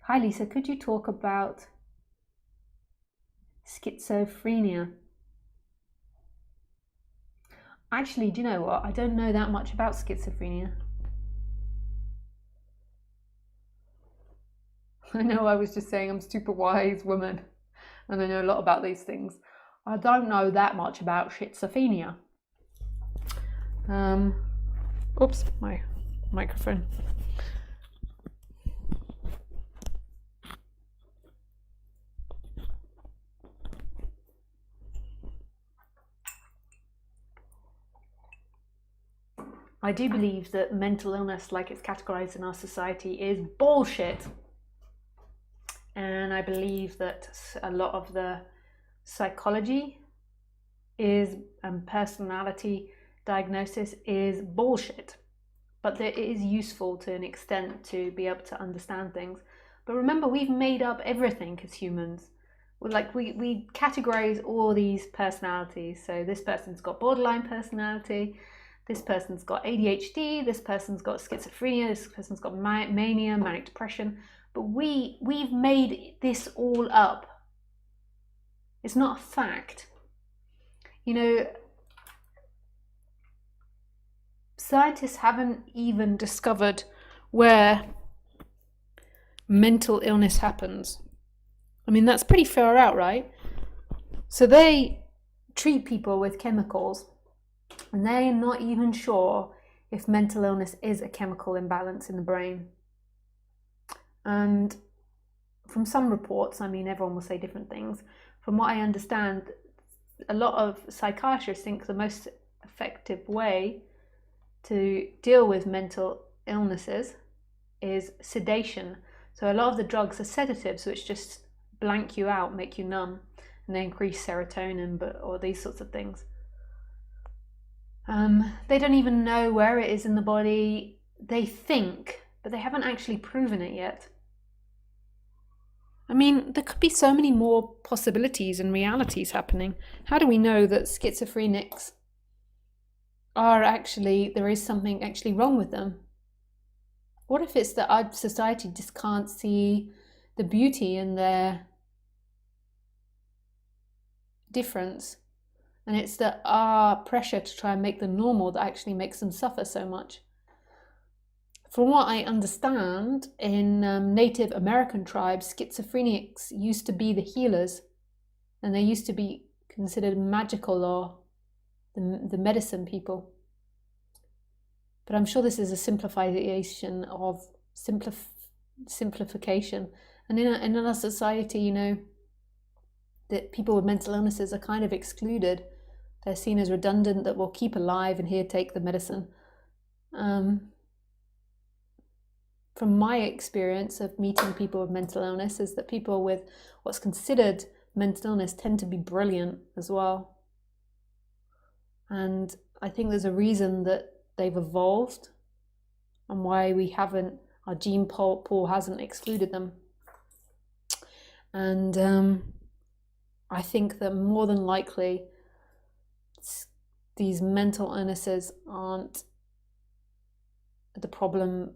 Hi Lisa, could you talk about schizophrenia? Actually, do you know what? I don't know that much about schizophrenia. I know I was just saying I'm a super wise woman and I know a lot about these things. I don't know that much about schizophrenia. Oops, my microphone. I do believe that mental illness, like it's categorized in our society, is bullshit. And I believe that a lot of the psychology is and personality diagnosis is bullshit. But it is useful to an extent to be able to understand things. But remember, we've made up everything as humans. Like we categorize all these personalities. So this person's got borderline personality, this person's got ADHD, this person's got schizophrenia, this person's got mania, manic depression. But we've made this all up. It's not a fact. You know, scientists haven't even discovered where mental illness happens. I mean, that's pretty far out, right? So they treat people with chemicals and they're not even sure if mental illness is a chemical imbalance in the brain. And from some reports, I mean, everyone will say different things. From what I understand, a lot of psychiatrists think the most effective way to deal with mental illnesses is sedation. So a lot of the drugs are sedatives, which just blank you out, make you numb, and they increase serotonin, or these sorts of things. They don't even know where it is in the body. They think, but they haven't actually proven it yet. I mean, there could be so many more possibilities and realities happening. How do we know that schizophrenics are actually, there is something actually wrong with them? What if it's that our society just can't see the beauty in their difference? And it's that our pressure to try and make them normal that actually makes them suffer so much. From what I understand, in Native American tribes, schizophrenics used to be the healers, and they used to be considered magical or the medicine people. But I'm sure this is a simplification of simplification. And in our society, you know, that people with mental illnesses are kind of excluded. They're seen as redundant, that we'll keep alive and here take the medicine. From my experience of meeting people with mental illness is that people with what's considered mental illness tend to be brilliant as well. And I think there's a reason that they've evolved and why we haven't, our gene pool hasn't excluded them. And I think that more than likely these mental illnesses aren't the problem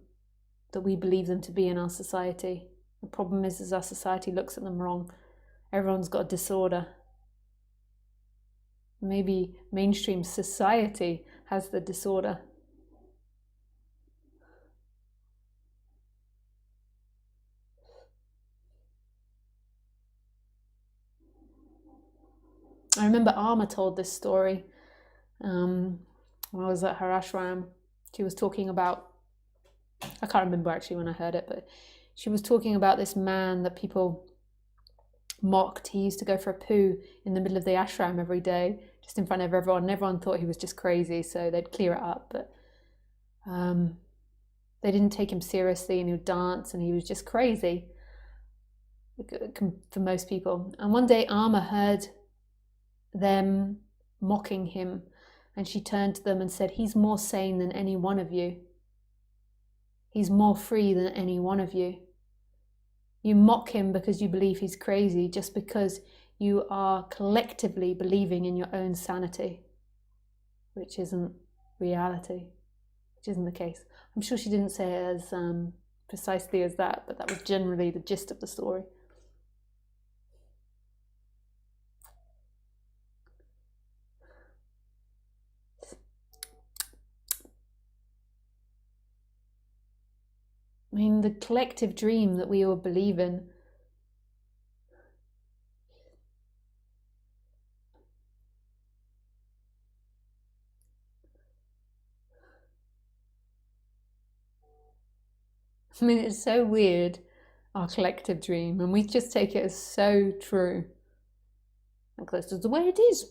that we believe them to be in our society. The problem is our society looks at them wrong. Everyone's got a disorder. Maybe mainstream society has the disorder. I remember Alma told this story when I was at her ashram. She was talking about, I can't remember actually when I heard it, but she was talking about this man that people mocked. He used to go for a poo in the middle of the ashram every day, just in front of everyone, and everyone thought he was just crazy, so they'd clear it up. But they didn't take him seriously, and he would dance, and he was just crazy for most people. And one day Alma heard them mocking him, and she turned to them and said, "He's more sane than any one of you. He's more free than any one of you. You mock him because you believe he's crazy, just because you are collectively believing in your own sanity, which isn't reality, which isn't the case." I'm sure she didn't say it as precisely as that, but that was generally the gist of the story. I mean, the collective dream that we all believe in. I mean, it's so weird, our collective dream, and we just take it as so true. Like, this is the way it is.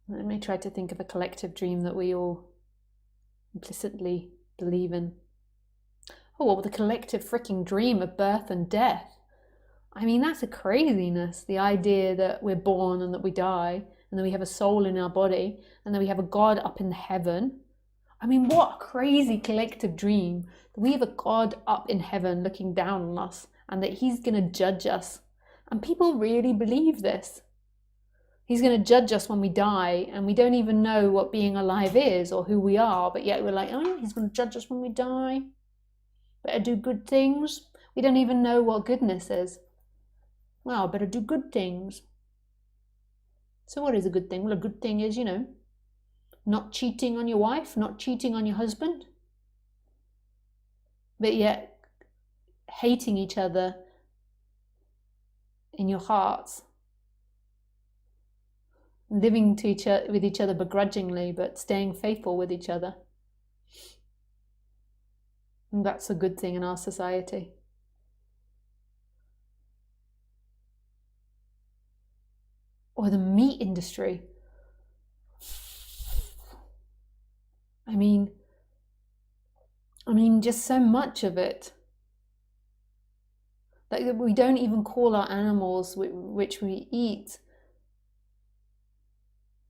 Let me try to think of a collective dream that we all implicitly believe in. Oh, well, the collective freaking dream of birth and death. I mean, that's a craziness. The idea that we're born and that we die, and that we have a soul in our body, and that we have a God up in heaven. I mean, what a crazy collective dream. That we have a God up in heaven looking down on us, and that he's going to judge us. And people really believe this. He's going to judge us when we die, and we don't even know what being alive is or who we are, but yet we're like, oh, he's going to judge us when we die. Better do good things. We don't even know what goodness is. Well, better do good things. So what is a good thing? Well, a good thing is, not cheating on your wife, not cheating on your husband, but yet hating each other in your hearts. Living with each other begrudgingly, but staying faithful with each other. And that's a good thing in our society. Or the meat industry. I mean, just so much of it. Like, we don't even call our animals which we eat,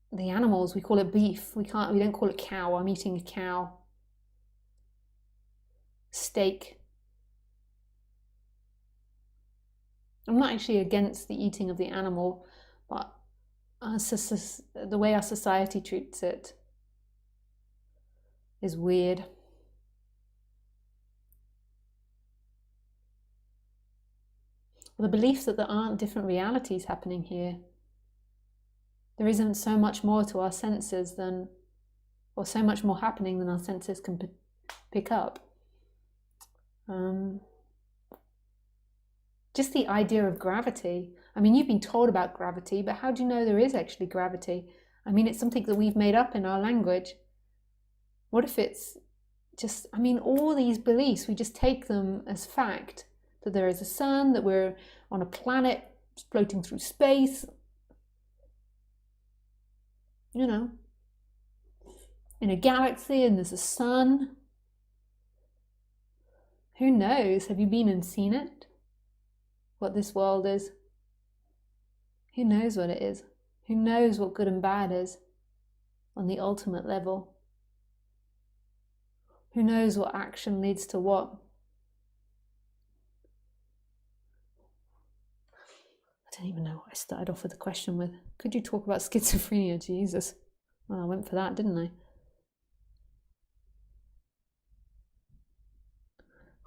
the animals, we call it beef. We don't call it cow. I'm eating a cow. Steak. I'm not actually against the eating of the animal, but the way our society treats it is weird. The belief that there aren't different realities happening here. There isn't so much more to our senses or so much more happening than our senses can pick up. Just the idea of gravity. I mean, you've been told about gravity, but how do you know there is actually gravity? I mean, it's something that we've made up in our language. What if it's just, all these beliefs, we just take them as fact, that there is a sun, that we're on a planet floating through space, in a galaxy, and there's a sun. Who knows? Have you been and seen it? What this world is? Who knows what it is? Who knows what good and bad is on the ultimate level? Who knows what action leads to what? I don't even know what I started off with the question with. Could you talk about schizophrenia? Jesus. Well, I went for that, didn't I?